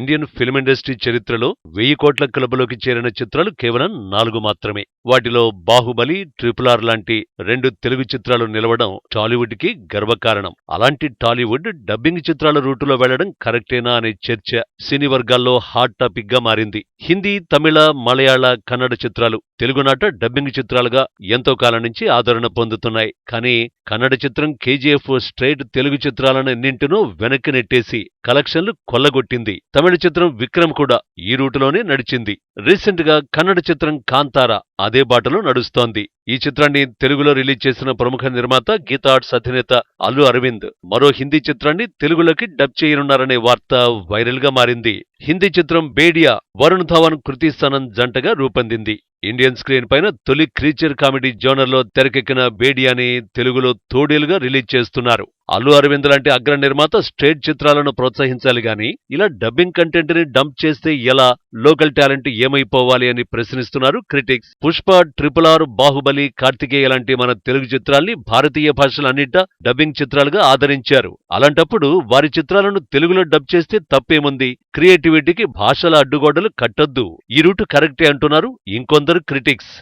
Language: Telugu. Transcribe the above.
ఇండియన్ ఫిల్మ్ ఇండస్ట్రీ చరిత్రలో 1000 కోట్ల క్లబ్లోకి చేరిన చిత్రాలు కేవలం 4 మాత్రమే. వాటిలో బాహుబలి, RRR లాంటి 2 తెలుగు చిత్రాలు నిలవడం టాలీవుడ్ కి గర్వకారణం. అలాంటి టాలీవుడ్ డబ్బింగ్ చిత్రాల రూటులో వెళ్లడం కరెక్టేనా అనే చర్చ సినీ వర్గాల్లో హాట్ టాపిక్ గా మారింది. హిందీ, తమిళ, మలయాళ, కన్నడ చిత్రాలు తెలుగునాట డబ్బింగ్ చిత్రాలుగా ఎంతో కాలం నుంచి ఆదరణ పొందుతున్నాయి. కానీ కన్నడ చిత్రం KGF స్ట్రైట్ తెలుగు చిత్రాలన్నింటినూ వెనక్కి నెట్టేసి కలెక్షన్లు కొల్లగొట్టింది. తమిళ చిత్రం విక్రమ్ కూడా ఈ రూటులోనే నడిచింది. రీసెంట్ గా కన్నడ చిత్రం కాంతారా అదే బాటలో నడుస్తోంది. ఈ చిత్రాన్ని తెలుగులో రిలీజ్ చేసిన ప్రముఖ నిర్మాత గీతా ఆర్ట్స్ అధినేత అల్లు అరవింద్ మరో హిందీ చిత్రాన్ని తెలుగులోకి డబ్ చేయనున్నారనే వార్త వైరల్ గా మారింది. హిందీ చిత్రం బేడియా వరుణ్ ధవన్, కృతి సనన్ జంటగా రూపొందింది. ఇండియన్ స్క్రీన్ పైన తొలి క్రీచర్ కామెడీ జోనర్లో తెరకెక్కిన బేడియాని తెలుగులో తోడేలుగా రిలీజ్ చేస్తున్నారు. అల్లు అరవింద్ లాంటి అగ్ర నిర్మాత స్ట్రేట్ చిత్రాలను ప్రోత్సహించాలి గాని ఇలా డబ్బింగ్ కంటెంట్ ని డంప్ చేస్తే ఎలా? లోకల్ టాలెంట్ ఏమైపోవాలి అని ప్రశ్నిస్తున్నారు క్రిటిక్స్. పుష్ప, RRR, బాహుబలి, కార్తికేయ లాంటి మన తెలుగు చిత్రాల్ని భారతీయ భాషలన్నిటా డబ్బింగ్ చిత్రాలుగా ఆదరించారు. అలాంటప్పుడు వారి చిత్రాలను తెలుగులో డబ్ చేస్తే తప్పేముంది? క్రియేటివిటీకి భాషల అడ్డుగోడలు కట్టొద్దు. ఈ రూటు కరెక్టే అంటున్నారు ఇంకొందరు క్రిటిక్స్.